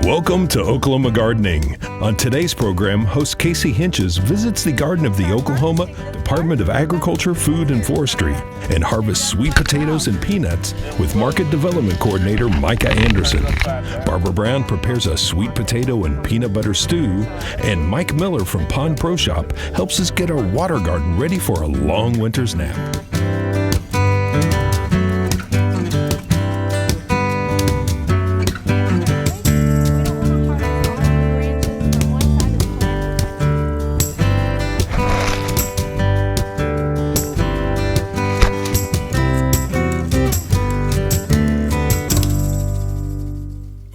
Welcome to Oklahoma Gardening. On today's program, host Casey Hentges visits the garden of the Oklahoma Department of Agriculture, Food, and Forestry and harvests sweet potatoes and peanuts with Market Development Coordinator Micah Anderson. Barbara Brown prepares a sweet potato and peanut butter stew, and Mike Miller from Pond Pro Shop helps us get our water garden ready for a long winter's nap.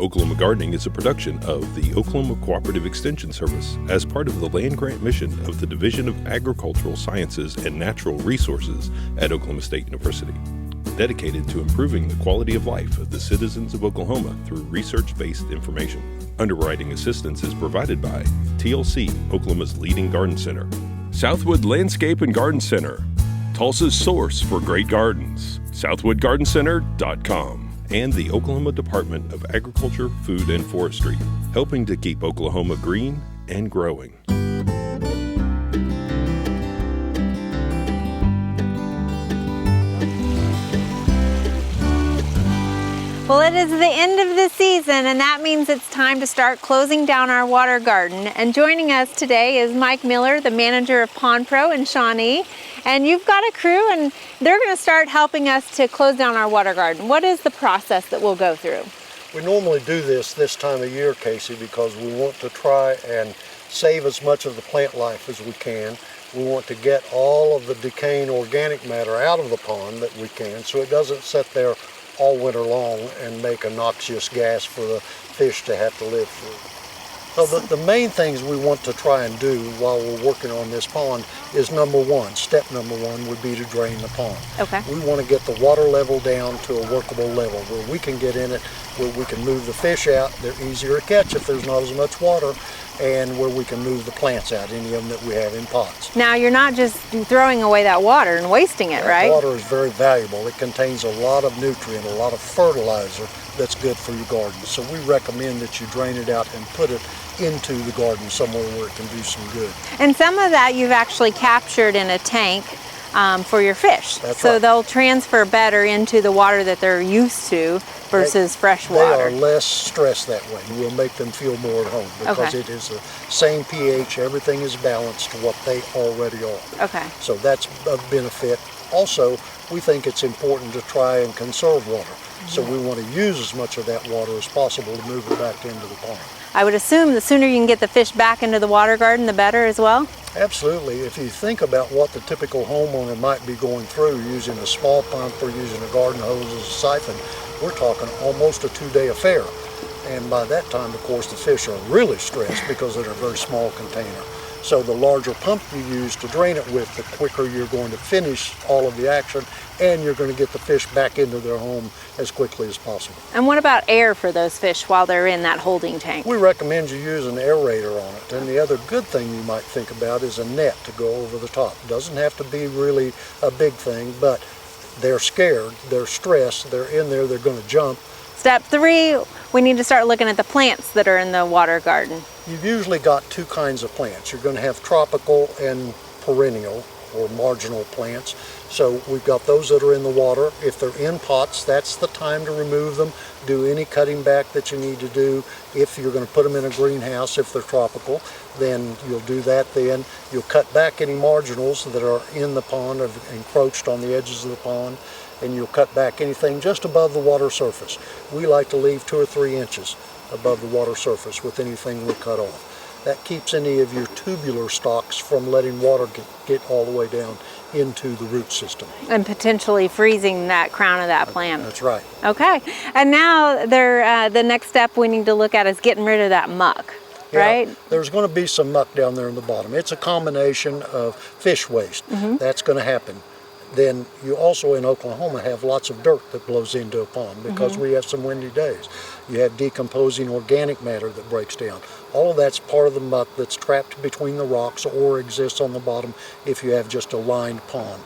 Oklahoma Gardening is a production of the Oklahoma Cooperative Extension Service as part of the land grant mission of the Division of Agricultural Sciences and Natural Resources at Oklahoma State University, dedicated to improving the quality of life of the citizens of Oklahoma through research-based information. Underwriting assistance is provided by TLC, Oklahoma's leading garden center, Southwood Landscape and Garden Center, Tulsa's source for great gardens, southwoodgardencenter.com. and the Oklahoma Department of Agriculture, Food, and Forestry, helping to keep Oklahoma green and growing. Well, it is the end of the season, and that means it's time to start closing down our water garden. And joining us today is Mike Miller, the manager of Pond Pro in Shawnee. And you've got a crew, and they're going to start helping us to close down our water garden. What is the process that we'll go through? We normally do this time of year, Casey, because we want to try and save as much of the plant life as we can. We want to get all of the decaying organic matter out of the pond that we can, so it doesn't sit there all winter long and make a noxious gas for the fish to have to live through. So the main things we want to try and do while we're working on this pond is step number one would be to drain the pond. Okay. We want to get the water level down to a workable level where we can get in it, where we can move the fish out. They're easier to catch if there's not as much water, and where we can move the plants out, any of them that we have in pots. Now, you're not just throwing away that water and wasting it, right? Water is very valuable. It contains a lot of nutrient, a lot of fertilizer that's good for your garden. So we recommend that you drain it out and put it into the garden somewhere where it can do some good. And some of that you've actually captured in a tank for your fish. That's so right. They'll transfer better into the water that they're used to versus fresh water. They are less stressed that way. We'll make them feel more at home because it is the same pH, everything is balanced to what they already are. Okay. So that's a benefit. Also, we think it's important to try and conserve water. So we want to use as much of that water as possible to move it back into the pond. I would assume the sooner you can get the fish back into the water garden, the better as well? Absolutely. If you think about what the typical homeowner might be going through using a small pump or using a garden hose as a siphon, we're talking almost a 2-day affair. And by that time, of course, the fish are really stressed because they're a very small container. So the larger pump you use to drain it with, the quicker you're going to finish all of the action, and you're going to get the fish back into their home as quickly as possible. And what about air for those fish while they're in that holding tank? We recommend you use an aerator on it. And the other good thing you might think about is a net to go over the top. It doesn't have to be really a big thing, but they're scared, they're stressed, they're in there, they're going to jump. Step 3, we need to start looking at the plants that are in the water garden. You've usually got 2 kinds of plants. You're going to have tropical and perennial or marginal plants. So we've got those that are in the water. If they're in pots, that's the time to remove them. Do any cutting back that you need to do. If you're going to put them in a greenhouse, if they're tropical, then you'll do that then. You'll cut back any marginals that are in the pond or encroached on the edges of the pond, and you'll cut back anything just above the water surface. We like to leave 2 or 3 inches above the water surface with anything we cut off. That keeps any of your tubular stalks from letting water get all the way down into the root system. And potentially freezing that crown of that plant. That's right. Okay. And now the next step we need to look at is getting rid of that muck, right? There's going to be some muck down there in the bottom. It's a combination of fish waste. That's going to happen. then you also in Oklahoma have lots of dirt that blows into a pond because we have some windy days. You have decomposing organic matter that breaks down. All of that's part of the muck that's trapped between the rocks or exists on the bottom if you have just a lined pond.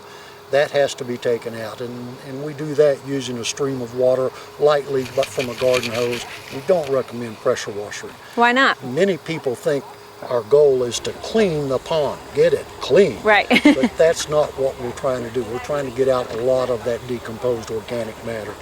That has to be taken out, and we do that using a stream of water lightly, but from a garden hose. We don't recommend pressure washing. Why not? Many people think our goal is to clean the pond, get it clean. Right. But that's not what we're trying to do. We're trying to get out a lot of that decomposed organic matter.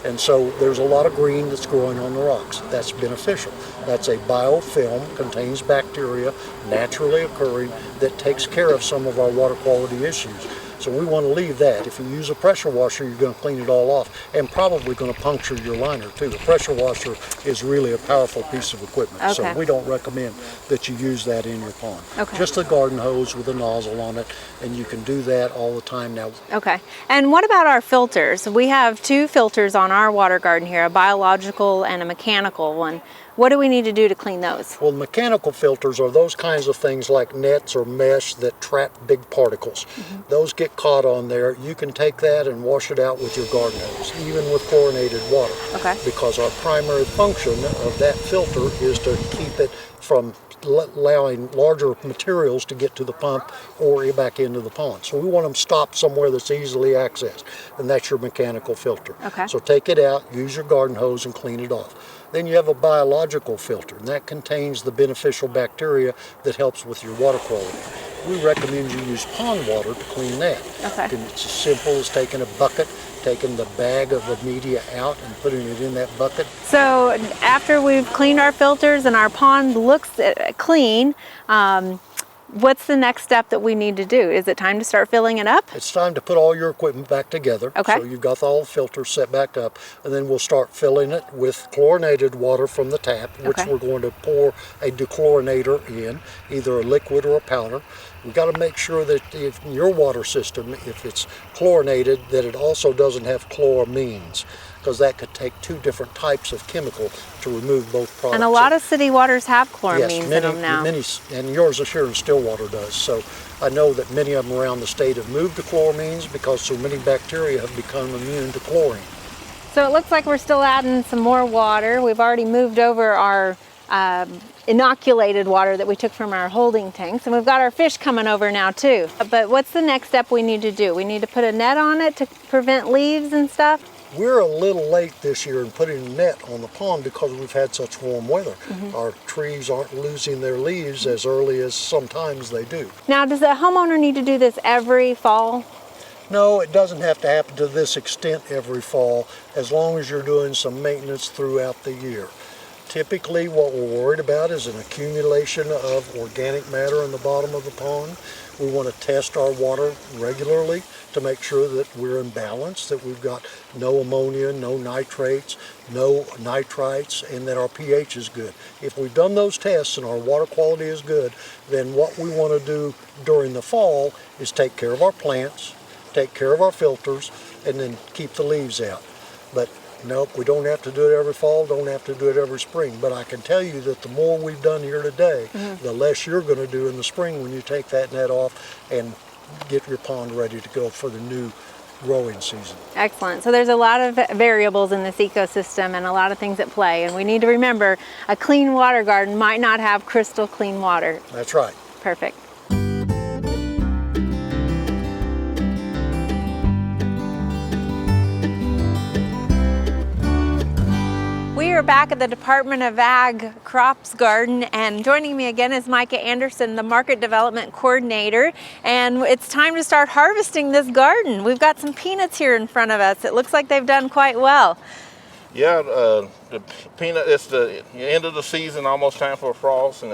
And so there's a lot of green that's growing on the rocks. That's beneficial. That's a biofilm, contains bacteria naturally occurring that takes care of some of our water quality issues. So we want to leave that. If you use a pressure washer, you're going to clean it all off and probably going to puncture your liner too. The pressure washer is really a powerful piece of equipment. Okay. So we don't recommend that you use that in your pond. Okay. Just a garden hose with a nozzle on it, and you can do that all the time now. Okay. And what about our filters? We have two filters on our water garden here, a biological and a mechanical one. What do we need to do to clean those? Well, mechanical filters are those kinds of things like nets or mesh that trap big particles. Those get caught on there. You can take that and wash it out with your garden hose, even with chlorinated water. Okay. Because our primary function of that filter is to keep it from allowing larger materials to get to the pump or back into the pond. So we want them stopped somewhere that's easily accessed, and that's your mechanical filter. Okay. So take it out, use your garden hose, and clean it off. Then you have a biological filter, and that contains the beneficial bacteria that helps with your water quality. We recommend you use pond water to clean that. Okay. And it's as simple as taking a bucket, taking the bag of the media out and putting it in that bucket. So after we've cleaned our filters and our pond looks clean, what's the next step that we need to do? Is it time to start filling it up? It's time to put all your equipment back together. Okay. So you've got all the filters set back up, and then we'll start filling it with chlorinated water from the tap, which Okay. we're going to pour a dechlorinator in, either a liquid or a powder. We've got to make sure that if in your water system, if it's chlorinated, that it also doesn't have chloramines, because that could take two different types of chemical to remove both products. And a lot of city waters have chloramines Yes, in many, them now. many, and yours here in Stillwater does. So I know that many of them around the state have moved to chloramines because so many bacteria have become immune to chlorine. So it looks like we're still adding some more water. We've already moved over our inoculated water that we took from our holding tanks, and we've got our fish coming over now too. But what's the next step we need to do? We need to put a net on it to prevent leaves and stuff? We're a little late this year in putting a net on the pond because we've had such warm weather. Our trees aren't losing their leaves as early as sometimes they do. Now, does the homeowner need to do this every fall? No, it doesn't have to happen to this extent every fall, as long as you're doing some maintenance throughout the year. Typically, what we're worried about is an accumulation of organic matter in the bottom of the pond. We want to test our water regularly to make sure that we're in balance, that we've got no ammonia, no nitrates, no nitrites, and that our pH is good. If we've done those tests and our water quality is good, then what we want to do during the fall is take care of our plants, take care of our filters, and then keep the leaves out. But nope, we don't have to do it every fall, don't have to do it every spring. But I can tell you that the more we've done here today, the less you're going to do in the spring when you take that net off and get your pond ready to go for the new growing season. Excellent. So there's a lot of variables in this ecosystem and a lot of things at play, and we need to remember a clean water garden might not have crystal clean water. That's right. Perfect. We are back at the Department of Ag Crops Garden, and joining me again is Micah Anderson, the Market Development Coordinator, and it's time to start harvesting this garden. We've got some peanuts here in front of us. It looks like they've done quite well. Yeah, the peanut, it's the end of the season, almost time for frost, and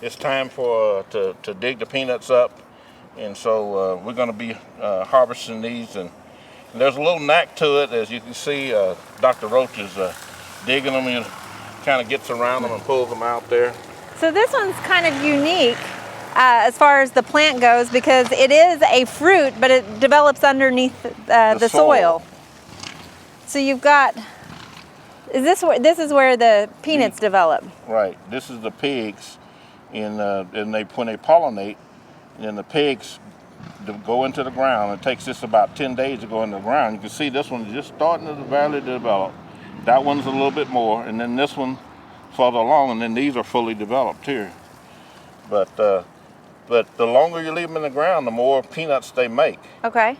it's time for to dig the peanuts up, and so we're going to be harvesting these, and there's a little knack to it. As you can see, Dr. Roach is digging them and kind of gets around them and pulls them out there. So this one's kind of unique as far as the plant goes because it is a fruit, but it develops underneath the soil. So you've got, this is where the peanuts develop? Right. This is the pigs, and when they pollinate, and then the pigs go into the ground. It takes just about 10 days to go into the ground. You can see this one is just starting to barely develop. That one's a little bit more, and then this one further along, and then these are fully developed here. But the longer you leave them in the ground, the more peanuts they make. Okay.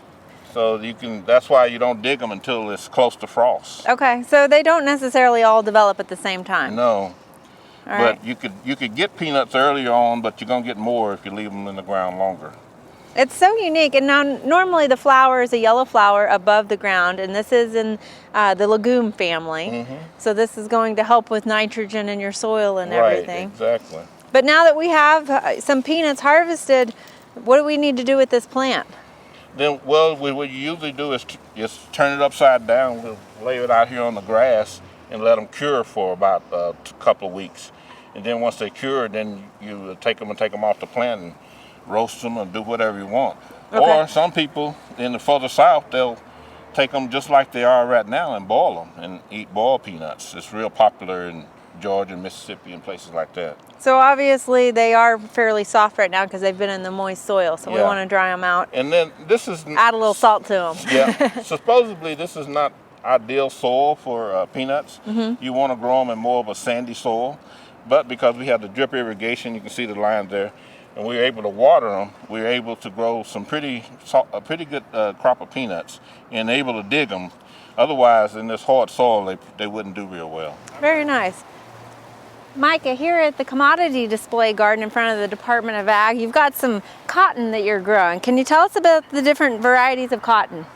So that's why you don't dig them until it's close to frost. Okay, so they don't necessarily all develop at the same time. No. All right. But you could get peanuts earlier on, but you're gonna get more if you leave them in the ground longer. It's so unique, and now normally the flower is a yellow flower above the ground, and this is in the legume family. So this is going to help with nitrogen in your soil and everything. Right, exactly. But now that we have some peanuts harvested, what do we need to do with this plant? Then, well, what you usually do is just turn it upside down. We'll lay it out here on the grass and let them cure for about a couple of weeks. And then once they cure, then you take them off the plant and roast them and do whatever you want. Okay. Or some people in the further south, they'll take them just like they are right now and boil them and eat boiled peanuts. It's real popular in Georgia and Mississippi and places like that. So obviously they are fairly soft right now because they've been in the moist soil, so we want to dry them out. And then this is... Add a little salt to them. Yeah, supposedly this is not ideal soil for peanuts. You want to grow them in more of a sandy soil, but because we have the drip irrigation, you can see the lines there, and we were able to water them, we were able to grow a pretty good crop of peanuts and able to dig them. Otherwise, in this hard soil, they wouldn't do real well. Very nice. Micah, here at the commodity display garden in front of the Department of Ag, you've got some cotton that you're growing. Can you tell us about the different varieties of cotton?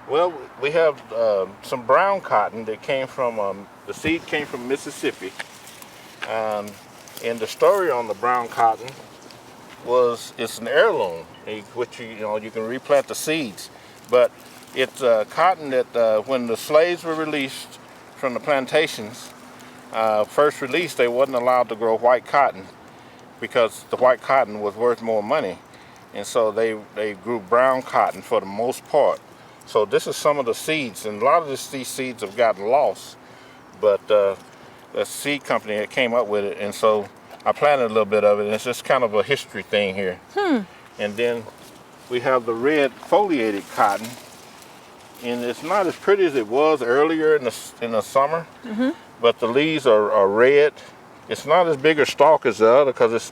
Well, we have some brown cotton that came from, the seed came from Mississippi. And the story on the brown cotton was it's an heirloom, which you can replant the seeds. But it's cotton that when the slaves were released from the plantations, first released, they wasn't allowed to grow white cotton because the white cotton was worth more money. And so they grew brown cotton for the most part. So this is some of the seeds, and a lot of these seeds have gotten lost, but the seed company that came up with it, and so I planted a little bit of it, and it's just kind of a history thing here. And then we have the red foliated cotton, and it's not as pretty as it was earlier in the summer, but the leaves are red. It's not as big a stalk as the other because this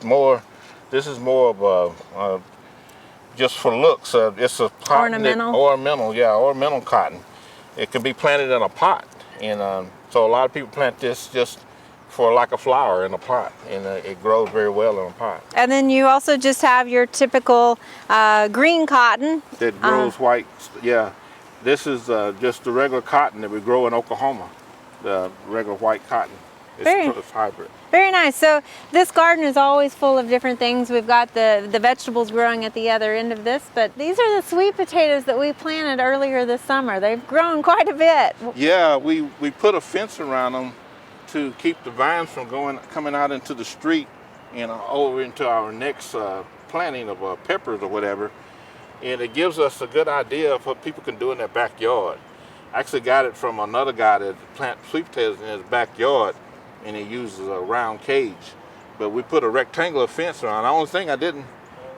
is more of a just for looks. It's a cotton ornamental cotton. It can be planted in a pot, and so a lot of people plant this just for like a flower in a pot, and it grows very well in a pot. And then you also just have your typical green cotton. That grows white, yeah. This is just the regular cotton that we grow in Oklahoma, the regular white cotton. It's hybrid. Very nice. So this garden is always full of different things. We've got the vegetables growing at the other end of this, but these are the sweet potatoes that we planted earlier this summer. They've grown quite a bit. Yeah, we put a fence around them to keep the vines from coming out into the street and over into our next planting of peppers or whatever. And it gives us a good idea of what people can do in their backyard. I actually got it from another guy that plants sweet potatoes in his backyard, and he uses a round cage. But we put a rectangular fence around. The only thing, I didn't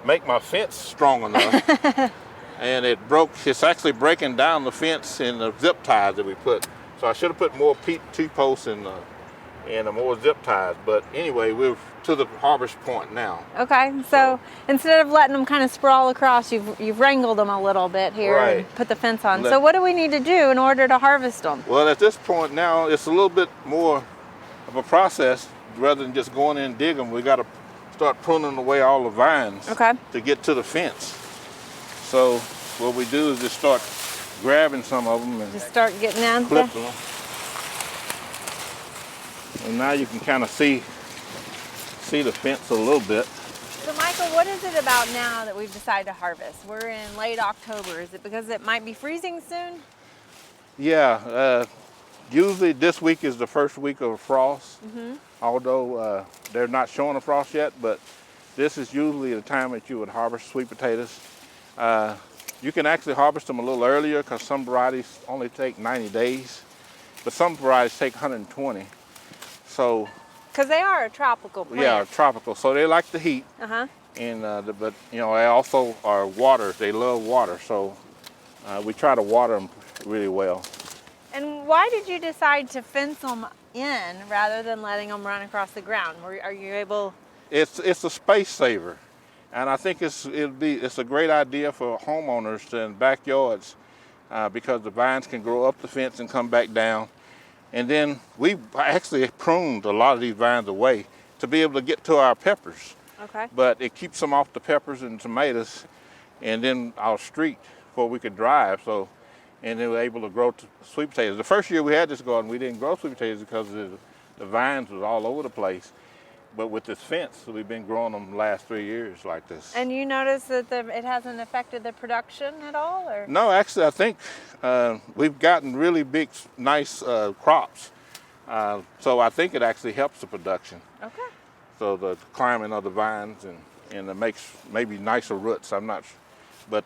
make my fence strong enough. And it broke. It's actually breaking down the fence and the zip ties that we put. So I should have put more T-posts and more zip ties. But anyway, we're to the harvest point now. Okay, so instead of letting them kind of sprawl across, you've wrangled them a little bit here and put the fence on. So what do we need to do in order to harvest them? Well, at this point now, it's a little bit more of a process. Rather than just going in and dig them, we got to start pruning away all the vines to get to the fence. So what we do is just start grabbing some of them and just start getting out clip them. And now you can kind of see the fence a little bit. So Michael, what is it about now that we've decided to harvest? We're in late October. Is it because it might be freezing soon? Yeah, usually this week is the first week of frost. Although they're not showing a frost yet, but this is usually the time that you would harvest sweet potatoes. You can actually harvest them a little earlier because some varieties only take 90 days, but some varieties take 120. So, because they are a tropical plant. Yeah, tropical. So they like the heat. And but you know, they also are water. They love water, so we try to water them really well. And why did you decide to fence them in rather than letting them run across the ground? Are you able? It's a space saver, and I think it's a great idea for homeowners to in backyards because the vines can grow up the fence and come back down. And then we actually pruned a lot of these vines away to be able to get to our peppers. Okay. But it keeps them off the peppers and tomatoes, and then our street where we could drive. So, and they were able to grow sweet potatoes. The first year we had this garden, we didn't grow sweet potatoes because the vines was all over the place. But with this fence, we've been growing them the last 3 years like this. And you notice that it hasn't affected the production at all, or? No, actually, I think we've gotten really big, nice crops. So I think it actually helps the production. Okay. So the climbing of the vines and it makes maybe nicer roots. I'm not sure, but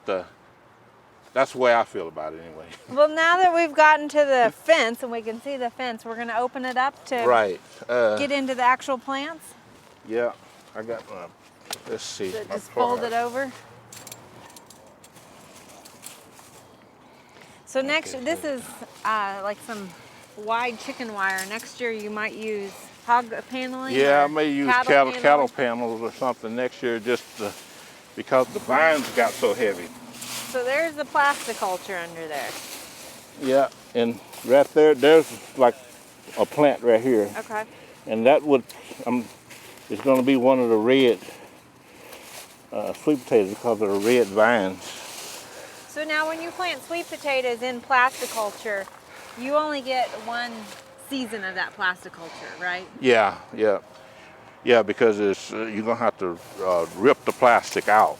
that's the way I feel about it anyway. Well, now that we've gotten to the fence and we can see the fence, we're going to open it up to Right. get into the actual plants. Yeah, I got my, let's see. So my just fold it pliers. over. So next, Okay, this is like some wide chicken wire. Next year you might use hog paneling. Yeah, or I may use cattle cattle panels or something next year just because the vines got so heavy. So there's the plasticulture under there. Yeah, and right there's like a plant right here. Okay. And that would, it's going to be one of the red sweet potatoes because of the red vines. So now when you plant sweet potatoes in plasticulture, you only get one season of that plasticulture, right? Yeah, because it's you're gonna have to rip the plastic out.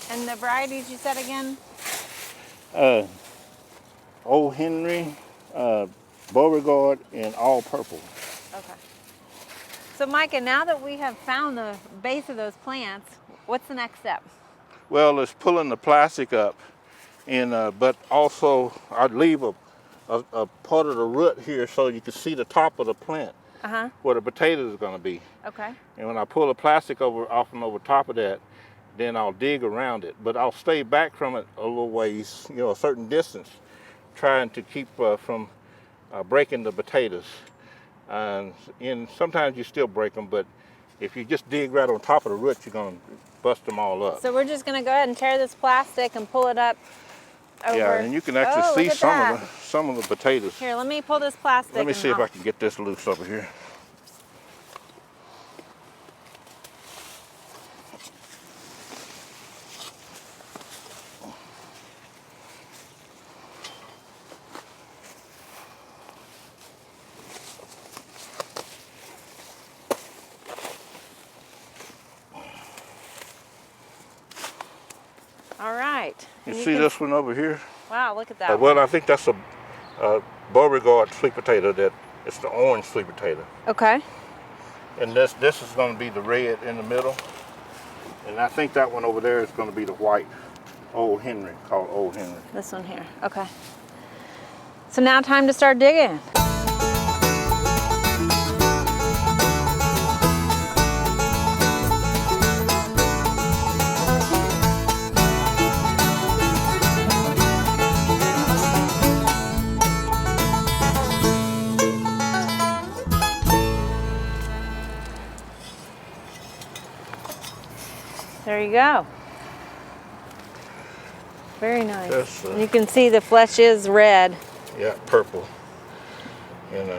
And the varieties you said again? Old Henry, Beauregard, and all purple. Okay. So Micah, now that we have found the base of those plants, what's the next step? Well, it's pulling the plastic up, and but also I'd leave a part of the root here so you can see the top of the plant where the potatoes are going to be. Okay. And when I pull the plastic off and over top of that, then I'll dig around it. But I'll stay back from it a little ways, you know, a certain distance, trying to keep from breaking the potatoes. And sometimes you still break them, but if you just dig right on top of the root, you're going to bust them all up. So we're just going to go ahead and tear this plastic and pull it up over. Yeah, and you can actually see look at some of the potatoes. Here, let me pull this plastic. Let me and see if I can get this loose over here. All right. You And see can- this one over here? Wow, look at that. Well, I think that's a Beauregard sweet potato. It's the orange sweet potato. Okay. And this is going to be the red in the middle. And I think that one over there is going to be the white Old Henry, called Old Henry. This one here. Okay. So now time to start digging. There you go. Very nice. That's, And you can see the flesh is red. Yeah, purple. And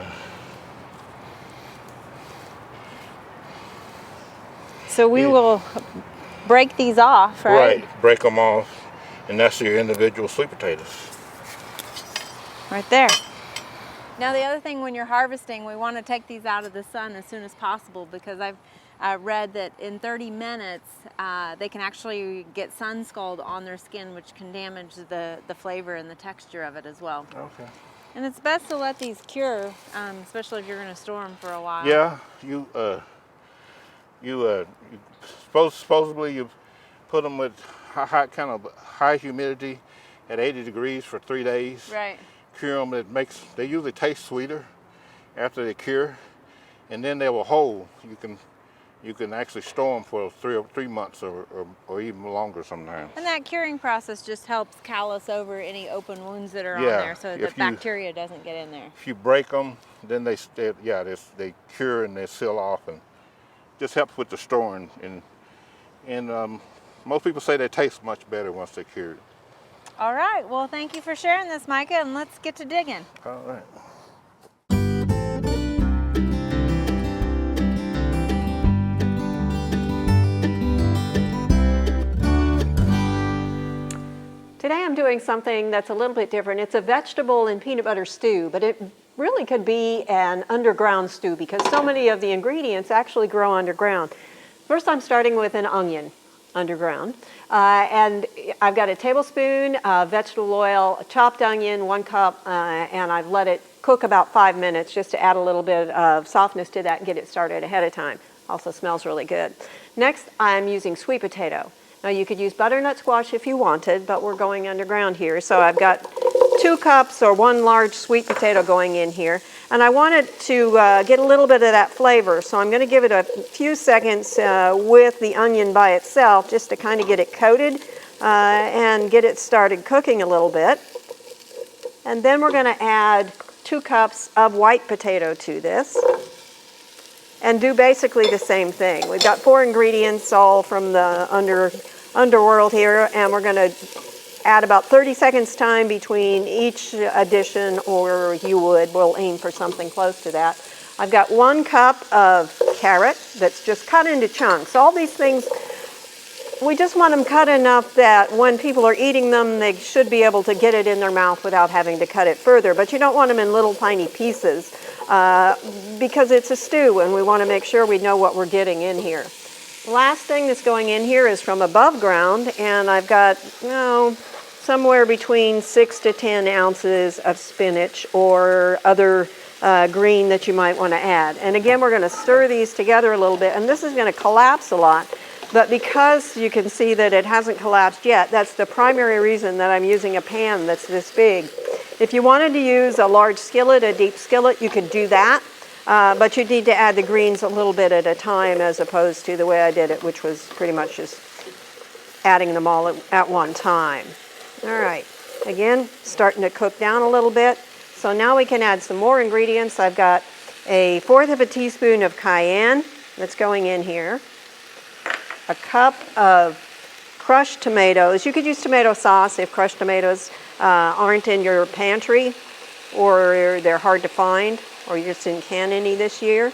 So we will break these off, right? right, break them off, and that's your individual sweet potatoes. Right there. Now the other thing when you're harvesting, we want to take these out of the sun as soon as possible because I've read that in 30 minutes they can actually get sun scald on their skin, which can damage the flavor and the texture of it as well. Okay. And it's best to let these cure, especially if you're going to store them for a while. Yeah, supposedly you put them with high humidity at 80 degrees for 3 days. Right. Cure them. They usually taste sweeter after they cure, and then they will hold. You can you can actually store them for 3 months or even longer sometimes. And that curing process just helps callus over any open wounds that are on Yeah, there so the bacteria doesn't get in there. If you break them, then they cure and they seal off, and just helps with the storing. And most people say they taste much better once they're cured. All right, well, thank you for sharing this, Micah, and let's get to digging. All right. Today I'm doing something that's a little bit different. It's a vegetable and peanut butter stew, but it really could be an underground stew because so many of the ingredients actually grow underground. First, I'm starting with an onion underground, and I've got a tablespoon of vegetable oil, a chopped onion, 1 cup, and I've let it cook about 5 minutes just to add a little bit of softness to that and get it started ahead of time. Also smells really good. Next, I'm using sweet potato. Now you could use butternut squash if you wanted, but we're going underground here. So I've got 2 cups or 1 large sweet potato going in here. And I wanted to get a little bit of that flavor. So I'm going to give it a few seconds with the onion by itself just to kind of get it coated and get it started cooking a little bit. And then we're going to add 2 cups of white potato to this. And do basically the same thing. We've got 4 ingredients all from the underworld here, and we're going to add about 30 seconds time between each addition, or we'll aim for something close to that. I've got 1 cup of carrot that's just cut into chunks. All these things, we just want them cut enough that when people are eating them, they should be able to get it in their mouth without having to cut it further. But you don't want them in little tiny pieces because it's a stew and we want to make sure we know what we're getting in here. Last thing that's going in here is from above ground, and I've got somewhere between 6 to 10 ounces of spinach or other green that you might want to add. And again, we're going to stir these together a little bit, and this is going to collapse a lot. But because you can see that it hasn't collapsed yet, that's the primary reason that I'm using a pan that's this big. If you wanted to use a large skillet, a deep skillet, you could do that. But you need to add the greens a little bit at a time as opposed to the way I did it, which was pretty much just adding them all at one time. All right, again, starting to cook down a little bit. So now we can add some more ingredients. I've got 1/4 teaspoon of cayenne that's going in here. A cup of crushed tomatoes. You could use tomato sauce if crushed tomatoes aren't in your pantry or they're hard to find or you just didn't can any this year.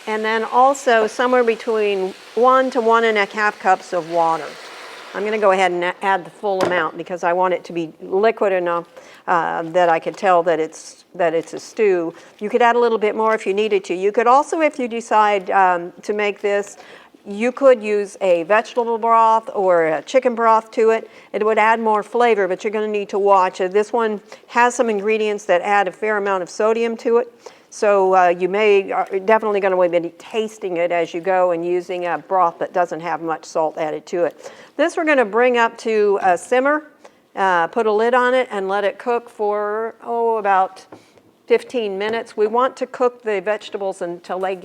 And then also somewhere between 1 to 1.5 cups of water. I'm going to go ahead and add the full amount because I want it to be liquid enough that I could tell that it's a stew. You could add a little bit more if you needed to. You could also, if you decide to make this, you could use a vegetable broth or a chicken broth to it. It would add more flavor, but you're going to need to watch it. This one has some ingredients that add a fair amount of sodium to it. So are definitely going to be tasting it as you go and using a broth that doesn't have much salt added to it. This we're going to bring up to a simmer, put a lid on it, and let it cook for, about 15 minutes. We want to cook the vegetables until they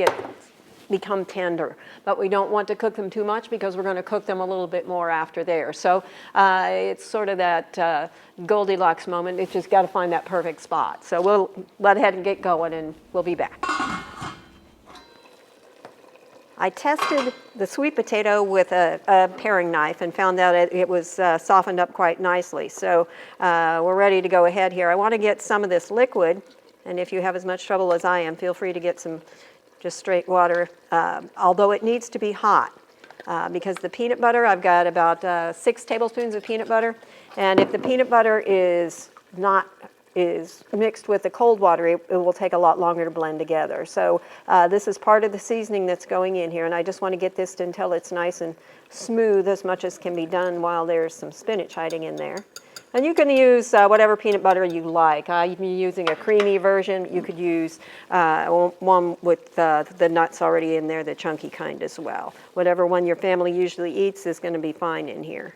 become tender, but we don't want to cook them too much because we're going to cook them a little bit more after there. So it's sort of that Goldilocks moment. It's just got to find that perfect spot. So we'll let ahead and get going, and we'll be back. I tested the sweet potato with a paring knife and found out it was softened up quite nicely. So we're ready to go ahead here. I want to get some of this liquid, and if you have as much trouble as I am, feel free to get some just straight water, although it needs to be hot because the peanut butter, I've got about 6 tablespoons of peanut butter, and if the peanut butter is mixed with the cold water, it will take a lot longer to blend together. So this is part of the seasoning that's going in here, and I just want to get this until it's nice and smooth as much as can be done while there's some spinach hiding in there. And you can use whatever peanut butter you like. I'm using a creamy version. You could use one with the nuts already in there, the chunky kind as well. Whatever one your family usually eats is going to be fine in here.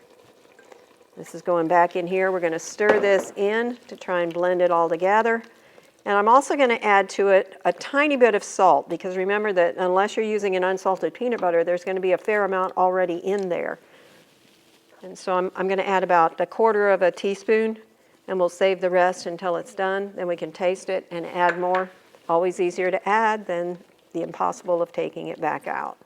This is going back in here. We're going to stir this in to try and blend it all together. And I'm also going to add to it a tiny bit of salt, because remember that unless you're using an unsalted peanut butter, there's going to be a fair amount already in there. And so I'm going to add about 1/4 teaspoon, and we'll save the rest until it's done. Then we can taste it and add more. Always easier to add than the impossible of taking it back out.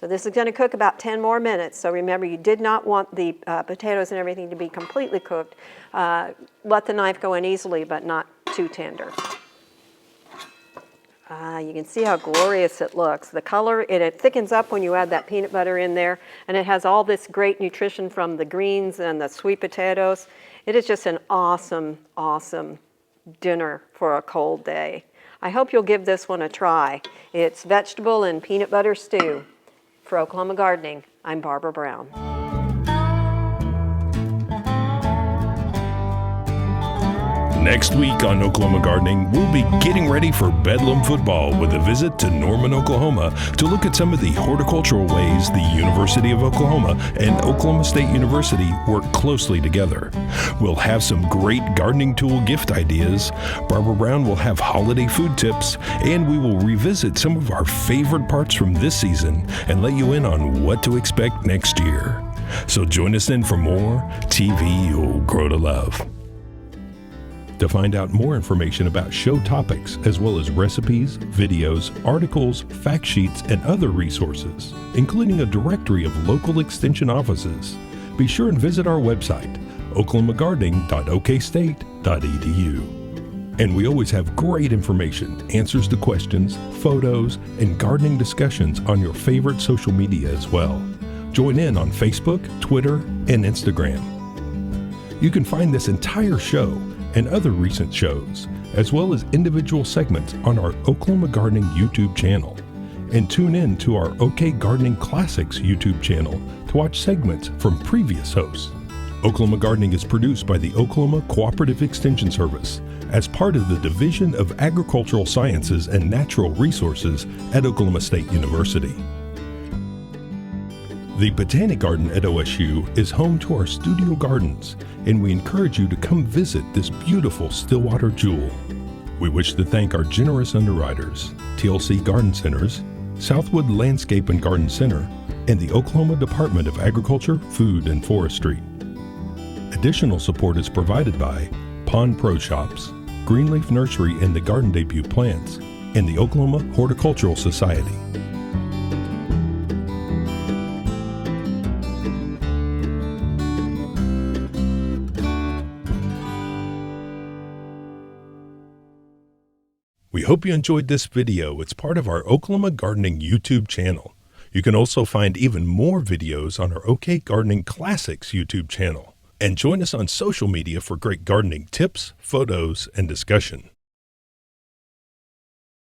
So this is going to cook about 10 more minutes. So remember, you did not want the potatoes and everything to be completely cooked. Let the knife go in easily, but not too tender. You can see how glorious it looks. The color, it thickens up when you add that peanut butter in there, and it has all this great nutrition from the greens and the sweet potatoes. It is just an awesome, awesome dinner for a cold day. I hope you'll give this one a try. It's vegetable and peanut butter stew. For Oklahoma Gardening, I'm Barbara Brown. Next week on Oklahoma Gardening, we'll be getting ready for Bedlam football with a visit to Norman, Oklahoma to look at some of the horticultural ways the University of Oklahoma and Oklahoma State University work closely together. We'll have some great gardening tool gift ideas. Barbara Brown will have holiday food tips, and we will revisit some of our favorite parts from this season and let you in on what to expect next year. So join us then for more TV you'll grow to love. To find out more information about show topics, as well as recipes, videos, articles, fact sheets, and other resources, including a directory of local extension offices, be sure and visit our website, oklahomagardening.okstate.edu. And we always have great information, answers to questions, photos, and gardening discussions on your favorite social media as well. Join in on Facebook, Twitter, and Instagram. You can find this entire show and other recent shows, as well as individual segments on our Oklahoma Gardening YouTube channel. And tune in to our OK Gardening Classics YouTube channel to watch segments from previous hosts. Oklahoma Gardening is produced by the Oklahoma Cooperative Extension Service as part of the Division of Agricultural Sciences and Natural Resources at Oklahoma State University. The Botanic Garden at OSU is home to our studio gardens, and we encourage you to come visit this beautiful Stillwater jewel. We wish to thank our generous underwriters, TLC Garden Centers, Southwood Landscape and Garden Center, and the Oklahoma Department of Agriculture, Food, and Forestry. Additional support is provided by Pond Pro Shops, Greenleaf Nursery and the Garden Debut Plants, and the Oklahoma Horticultural Society. We hope you enjoyed this video. It's part of our Oklahoma Gardening YouTube channel. You can also find even more videos on our OK Gardening Classics YouTube channel. And join us on social media for great gardening tips, photos, and discussion.